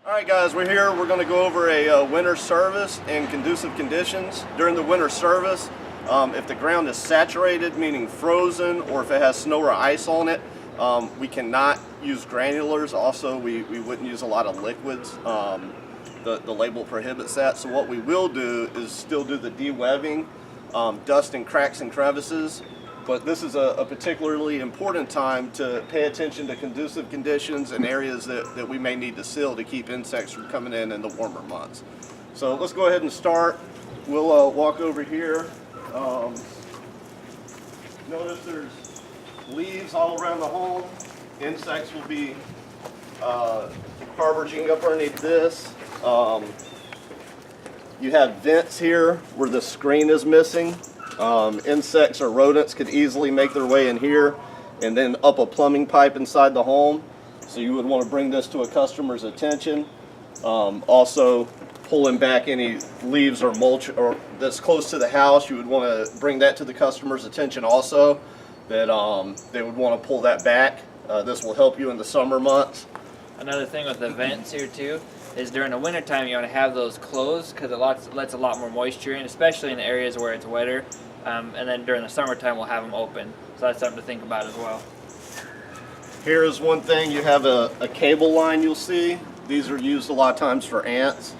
Alright guys, we're here. We're going to go over a winter service in conducive conditions. During the winter service, if the ground is saturated, meaning frozen, or if it has snow or ice on it, we cannot use granulars. Also, we wouldn't use a lot of liquids. The label prohibits that. So what we will do is still do the de-webbing, dust and cracks and crevices. But this is a particularly important time to pay attention to conducive conditions and areas that we may need to seal to keep insects from coming in the warmer months. So let's go ahead and start. We'll walk over here. Notice there's leaves all around the home. Insects will be harboring up underneath this. You have vents here where the screen is missing. Insects or rodents could easily make their way in here and then up a plumbing pipe inside the home. So you would want to bring this to a customer's attention. Also, pulling back any leaves or mulch or that's close to the house, you would want to bring that to the customer's attention also, that they would want to pull that back. This will help you in the summer months. Another thing with the vents here too is during the winter time you want to have those closed because it lets a lot more moisture in, especially in the areas where it's wetter. And then during the summertime we'll have them open. So that's something to think about as well. Here is one thing, you have a cable line you'll see. These are used a lot of times for ants.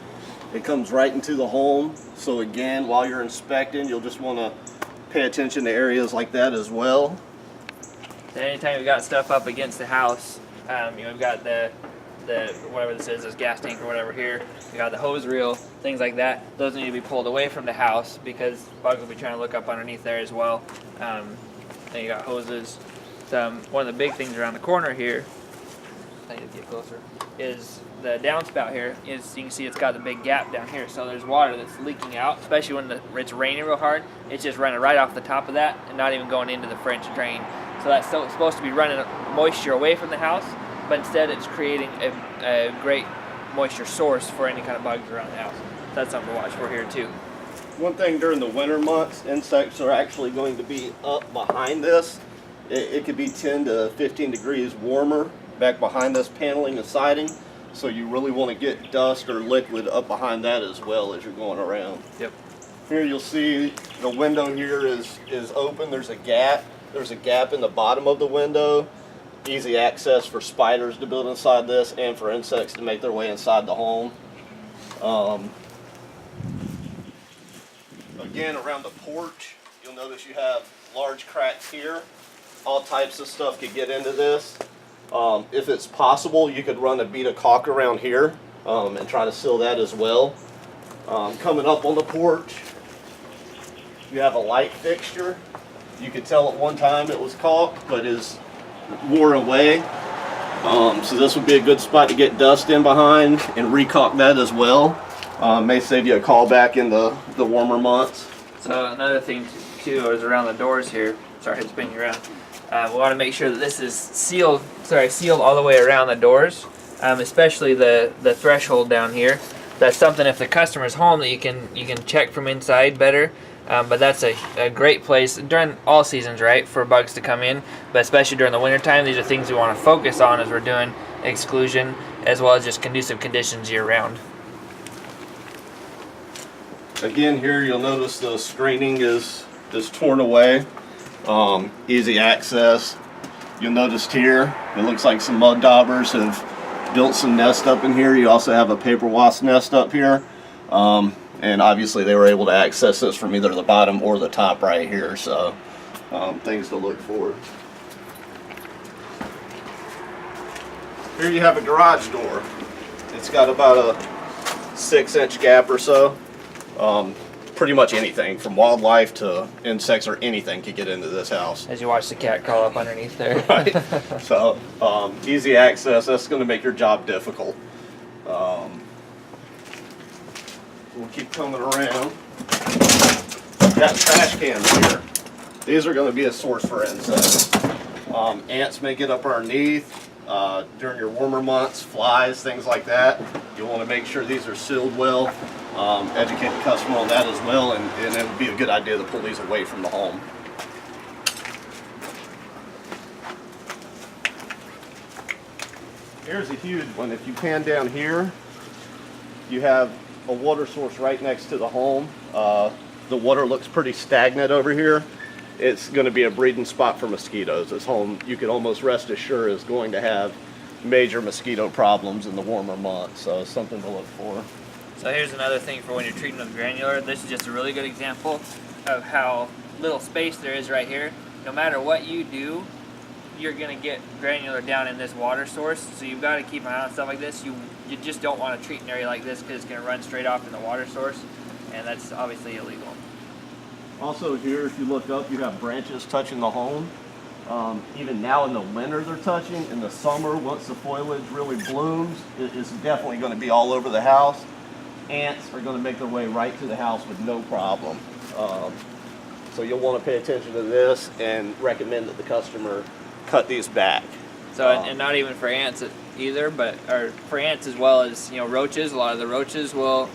It comes right into the home. So again, while you're inspecting, you'll just want to pay attention to areas like that as well. And anytime you've got stuff up against the house, we've got the whatever this is, this gas tank or whatever here, you got the hose reel, things like that. Those need to be pulled away from the house because bugs will be trying to look up underneath there as well. Then you got hoses. One of the big things around the corner here, I need to get closer, is the downspout here. You can see it's got the big gap down here, so there's water that's leaking out, especially when it's raining real hard. It's just running right off the top of that and not even going into the French drain. So that's supposed to be running moisture away from the house, but instead it's creating a great moisture source for any kind of bugs around the house. So that's something to watch for here too. One thing during the winter months, insects are actually going to be up behind this. It could be 10 to 15 degrees warmer back behind this paneling and siding. So you really want to get dust or liquid up behind that as well as you're going around. Yep. Here you'll see the window here is open. There's a gap. There's a gap in the bottom of the window. Easy access for spiders to build inside this and for insects to make their way inside the home. Again, around the porch, you'll notice you have large cracks here. All types of stuff could get into this. If it's possible, you could run a bead of caulk around here and try to seal that as well. Coming up on the porch, you have a light fixture. You could tell at one time it was caulk, but is wore away. So this would be a good spot to get dust in behind and re-caulk that as well. May save you a call back in the warmer months. So another thing too is around the doors here. Sorry, it's spinning around. We want to make sure that this is sealed all the way around the doors, especially the threshold down here. That's something if the customer's home that you can check from inside better. But that's a great place during all seasons, right, for bugs to come in. But especially during the winter time, these are things we want to focus on as we're doing exclusion as well as just conducive conditions year round. Again, here you'll notice the screening is torn away. Easy access. You'll notice here it looks like some mud daubers have built some nest up in here. You also have a paper wasp nest up here. And obviously they were able to access this from either the bottom or the top right here, so things to look for. Here you have a garage door. It's got about a 6-inch gap or so. Pretty much anything from wildlife to insects or anything could get into this house. As you watch the cat crawl up underneath there. Right. So easy access, that's going to make your job difficult. We'll keep coming around. We've got trash cans here. These are going to be a source for insects. Ants may get up underneath during your warmer months, flies, things like that. You'll want to make sure these are sealed well. Educate the customer on that as well, and it would be a good idea to pull these away from the home. Here's a huge one. If you pan down here, you have a water source right next to the home, the water looks pretty stagnant over here, it's going to be a breeding spot for mosquitoes. This home, you can almost rest assured, is going to have major mosquito problems in the warmer months, so it's something to look for. So here's another thing for when you're treating with granular. This is just a really good example of how little space there is right here. No matter what you do, you're going to get granular down in this water source, so you've got to keep an eye on stuff like this. You just don't want to treat an area like this because it's going to run straight off in the water source, and that's obviously illegal. Also here, if you look up, you have branches touching the home. Even now in the winter they're touching. In the summer, once the foliage really blooms, it's definitely going to be all over the house. Ants are going to make their way right to the house with no problem. So you'll want to pay attention to this and recommend that the customer cut these back. So and not even for ants either, but or for ants as well as roaches. A lot of the roaches will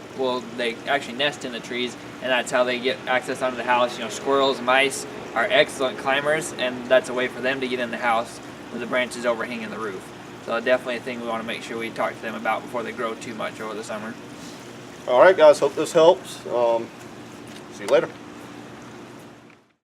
they actually nest in the trees, and that's how they get access onto the house. Squirrels, mice are excellent climbers, and that's a way for them to get in the house with the branches overhanging the roof. So definitely a thing we want to make sure we talk to them about before they grow too much over the summer. All right, guys, hope this helps. See you later.